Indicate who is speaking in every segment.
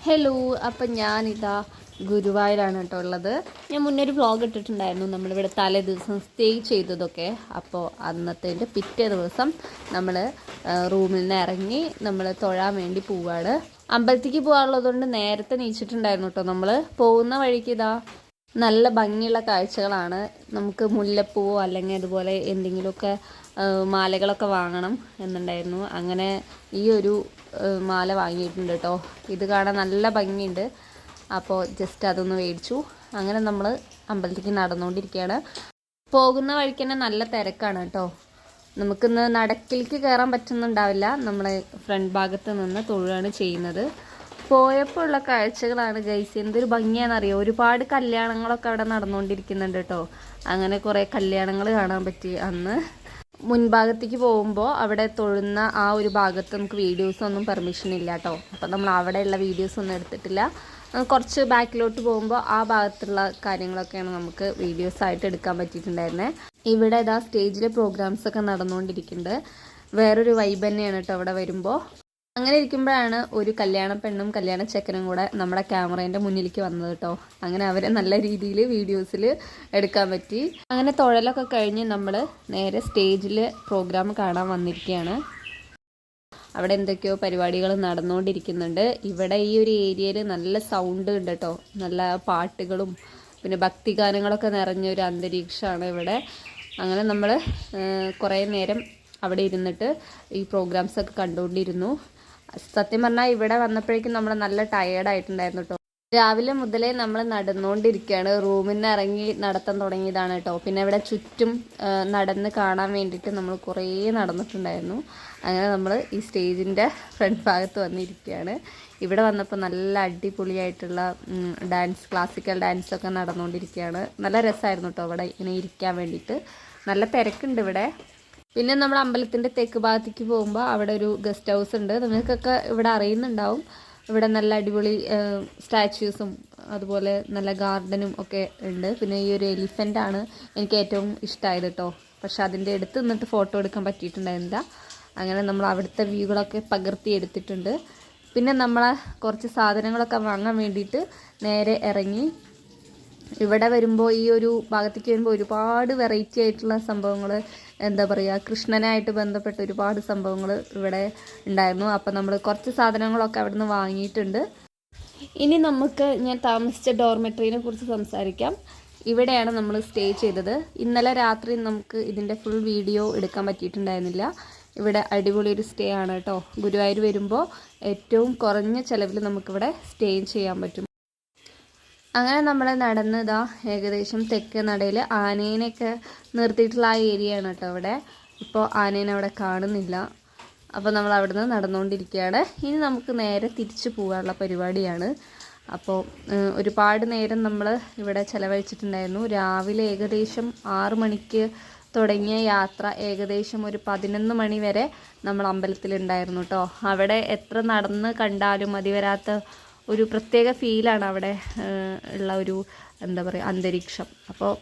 Speaker 1: Hello, അപ്പം ഞാനിതാ ഗുരുവായൂരാണ് കേട്ടോ ഉള്ളത്. ഞാൻ മുന്നേ ഒരു വ്ളോഗ് ഇട്ടിട്ടുണ്ടായിരുന്നു നമ്മളിവിടെ തലേ ദിവസം സ്റ്റേ ചെയ്തതൊക്കെ. അപ്പോൾ അന്നത്തേൻ്റെ പിറ്റേ ദിവസം നമ്മൾ റൂമിൽ നിന്ന് ഇറങ്ങി നമ്മൾ തൊഴാൻ വേണ്ടി പോവുകയാണ്. അമ്പലത്തേക്ക് പോകാനുള്ളതുകൊണ്ട് നേരത്തെ നീച്ചിട്ടുണ്ടായിരുന്നു കേട്ടോ. നമ്മൾ പോകുന്ന വഴിക്ക് ഇതാ നല്ല ഭംഗിയുള്ള കാഴ്ചകളാണ്. നമുക്ക് മുല്ലപ്പൂവോ അല്ലെങ്കിൽ അതുപോലെ എന്തെങ്കിലുമൊക്കെ മാലകളൊക്കെ വാങ്ങണം എന്നുണ്ടായിരുന്നു. അങ്ങനെ ഈ ഒരു മാല വാങ്ങിയിട്ടുണ്ട് കേട്ടോ. ഇത് കാണാൻ നല്ല ഭംഗിയുണ്ട്. അപ്പോൾ ജസ്റ്റ് അതൊന്ന് മേടിച്ചു. അങ്ങനെ നമ്മൾ അമ്പലത്തേക്ക് നടന്നുകൊണ്ടിരിക്കുകയാണ്. പോകുന്ന വഴിക്ക് തന്നെ നല്ല തിരക്കാണ് കേട്ടോ. നമുക്കിന്ന് നടക്കിലേക്ക് കയറാൻ പറ്റുന്നുണ്ടാവില്ല. നമ്മളെ ഫ്രണ്ട് ഭാഗത്ത് നിന്ന് തൊഴുകയാണ് ചെയ്യുന്നത്. പോയപ്പോൾ ഉള്ള കാഴ്ചകളാണ് ഗൈസ്. എന്തൊരു ഭംഗിയാണെന്നറിയോ. ഒരുപാട് കല്യാണങ്ങളൊക്കെ അവിടെ നടന്നുകൊണ്ടിരിക്കുന്നുണ്ട് കേട്ടോ. അങ്ങനെ കുറേ കല്യാണങ്ങൾ കാണാൻ പറ്റി. അന്ന് മുൻഭാഗത്തേക്ക് പോകുമ്പോൾ അവിടെ തൊഴുന്ന ആ ഒരു ഭാഗത്ത് നമുക്ക് വീഡിയോസൊന്നും പെർമിഷൻ ഇല്ല കേട്ടോ. അപ്പം നമ്മൾ അവിടെയുള്ള വീഡിയോസൊന്നും എടുത്തിട്ടില്ല. കുറച്ച് ബാക്കിലോട്ട് പോകുമ്പോൾ ആ ഭാഗത്തുള്ള കാര്യങ്ങളൊക്കെയാണ് നമുക്ക് വീഡിയോസായിട്ട് എടുക്കാൻ പറ്റിയിട്ടുണ്ടായിരുന്നത്. ഇവിടെ ഇതാ സ്റ്റേജിലെ പ്രോഗ്രാംസൊക്കെ നടന്നുകൊണ്ടിരിക്കുന്നുണ്ട്. വേറൊരു വൈബ് തന്നെയാണ് കേട്ടോ അവിടെ വരുമ്പോൾ. അങ്ങനെ ഇരിക്കുമ്പോഴാണ് ഒരു കല്യാണ പെണ്ണും കല്യാണ ചെക്കനും കൂടെ നമ്മുടെ ക്യാമറേൻ്റെ മുന്നിലേക്ക് വന്നത് കേട്ടോ. അങ്ങനെ അവരെ നല്ല രീതിയിൽ വീഡിയോസിൽ എടുക്കാൻ പറ്റി. അങ്ങനെ തൊഴലൊക്കെ കഴിഞ്ഞ് നമ്മൾ നേരെ സ്റ്റേജിൽ പ്രോഗ്രാം കാണാൻ വന്നിരിക്കുകയാണ്. അവിടെ എന്തൊക്കെയോ പരിപാടികൾ നടന്നുകൊണ്ടിരിക്കുന്നുണ്ട്. ഇവിടെ ഈ ഒരു ഏരിയയിൽ നല്ല സൗണ്ട് ഉണ്ട് കേട്ടോ. നല്ല പാട്ടുകളും പിന്നെ ഭക്തിഗാനങ്ങളൊക്കെ നിറഞ്ഞൊരു അന്തരീക്ഷമാണ് ഇവിടെ. അങ്ങനെ നമ്മൾ കുറേ നേരം അവിടെ ഇരുന്നിട്ട് ഈ പ്രോഗ്രാംസൊക്കെ കണ്ടുകൊണ്ടിരുന്നു. സത്യം പറഞ്ഞാൽ ഇവിടെ വന്നപ്പോഴേക്കും നമ്മൾ നല്ല ടയേർഡായിട്ടുണ്ടായിരുന്നു കേട്ടോ. രാവിലെ മുതലേ നമ്മൾ നടന്നുകൊണ്ടിരിക്കുകയാണ്. റൂമിൽ നിന്ന് ഇറങ്ങി നടത്താൻ തുടങ്ങിയതാണ് കേട്ടോ. പിന്നെ ഇവിടെ ചുറ്റും നടന്ന് കാണാൻ വേണ്ടിയിട്ട് നമ്മൾ കുറേ നടന്നിട്ടുണ്ടായിരുന്നു. അങ്ങനെ നമ്മൾ ഈ സ്റ്റേജിൻ്റെ ഫ്രണ്ട് ഭാഗത്ത് വന്നിരിക്കുകയാണ്. ഇവിടെ വന്നപ്പോൾ നല്ല അടിപൊളിയായിട്ടുള്ള ഡാൻസ്, ക്ലാസിക്കൽ ഡാൻസൊക്കെ നടന്നുകൊണ്ടിരിക്കുകയാണ്. നല്ല രസമായിരുന്നു കേട്ടോ ഇവിടെ ഇങ്ങനെ ഇരിക്കാൻ വേണ്ടിയിട്ട്. നല്ല തിരക്കുണ്ട് ഇവിടെ. പിന്നെ നമ്മൾ അമ്പലത്തിൻ്റെ തെക്ക് ഭാഗത്തേക്ക് പോകുമ്പോൾ അവിടെ ഒരു ഗസ്റ്റ് ഹൗസ് ഉണ്ട്. നിങ്ങൾക്കൊക്കെ ഇവിടെ അറിയുന്നുണ്ടാവും. ഇവിടെ നല്ല അടിപൊളി സ്റ്റാച്യൂസും അതുപോലെ നല്ല ഗാർഡനും ഒക്കെ ഉണ്ട്. പിന്നെ ഈ ഒരു എലിഫൻ്റാണ് എനിക്ക് ഏറ്റവും ഇഷ്ടമായത് കേട്ടോ. പക്ഷെ അതിൻ്റെ അടുത്ത് നിന്നിട്ട് ഫോട്ടോ എടുക്കാൻ പറ്റിയിട്ടുണ്ടായിരുന്നില്ല. അങ്ങനെ നമ്മൾ അവിടുത്തെ വ്യൂകളൊക്കെ പകർത്തി എടുത്തിട്ടുണ്ട്. പിന്നെ നമ്മളെ കുറച്ച് സാധനങ്ങളൊക്കെ വാങ്ങാൻ വേണ്ടിയിട്ട് നേരെ ഇറങ്ങി. ഇവിടെ വരുമ്പോൾ ഈ ഒരു ഭാഗത്തേക്ക് വരുമ്പോൾ ഒരുപാട് വെറൈറ്റി ആയിട്ടുള്ള സംഭവങ്ങൾ, എന്താ പറയുക, കൃഷ്ണനായിട്ട് ബന്ധപ്പെട്ട ഒരുപാട് സംഭവങ്ങൾ ഇവിടെ ഉണ്ടായിരുന്നു. അപ്പം നമ്മൾ കുറച്ച് സാധനങ്ങളൊക്കെ അവിടെ നിന്ന് വാങ്ങിയിട്ടുണ്ട്. ഇനി നമുക്ക് ഞാൻ താമസിച്ച ഡോർമെട്രീനെ കുറിച്ച് സംസാരിക്കാം. ഇവിടെയാണ് നമ്മൾ സ്റ്റേ ചെയ്തത്. ഇന്നലെ രാത്രി നമുക്ക് ഇതിൻ്റെ ഫുൾ വീഡിയോ എടുക്കാൻ പറ്റിയിട്ടുണ്ടായിരുന്നില്ല. ഇവിടെ അടിപൊളി ഒരു സ്റ്റേ ആണ് കേട്ടോ. ഗുരുവായൂർ വരുമ്പോൾ ഏറ്റവും കുറഞ്ഞ ചിലവിൽ നമുക്കിവിടെ സ്റ്റേ ചെയ്യാൻ പറ്റും. അങ്ങനെ നമ്മൾ നടന്നതാ ഏകദേശം തെക്ക് നടയിൽ ആനേനെയൊക്കെ നിർത്തിയിട്ടുള്ള ആ ഏരിയ ആണ് കേട്ടോ ഇവിടെ. ഇപ്പോൾ ആനേനെ അവിടെ കാണുന്നില്ല. അപ്പോൾ നമ്മൾ അവിടെ നിന്ന് നടന്നുകൊണ്ടിരിക്കുകയാണ്. ഇനി നമുക്ക് നേരെ തിരിച്ചു പോകാനുള്ള പരിപാടിയാണ്. അപ്പോൾ ഒരുപാട് നേരം നമ്മൾ ഇവിടെ ചിലവഴിച്ചിട്ടുണ്ടായിരുന്നു. രാവിലെ ഏകദേശം 6 മണിക്ക് തുടങ്ങിയ യാത്ര ഏകദേശം ഒരു 11 മണി വരെ നമ്മൾ അമ്പലത്തിലുണ്ടായിരുന്നു കേട്ടോ. അവിടെ എത്ര നടന്ന് കണ്ടാലും മതി വരാത്ത ഒരു പ്രത്യേക ഫീലാണ് അവിടെ ഉള്ള ഒരു, എന്താ പറയുക, അന്തരീക്ഷം. അപ്പോൾ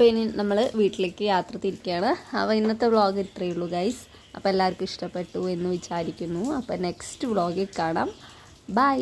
Speaker 1: ഇനി നമ്മൾ വീട്ടിലേക്ക് യാത്ര തിരിക്കുകയാണ്. അപ്പോൾ ഇന്നത്തെ വ്ളോഗ് ഇത്രയേ ഉള്ളൂ ഗൈസ്. അപ്പോൾ എല്ലാവർക്കും ഇഷ്ടപ്പെട്ടു എന്ന് വിചാരിക്കുന്നു. അപ്പോൾ നെക്സ്റ്റ് വ്ളോഗിൽ കാണാം. ബൈ.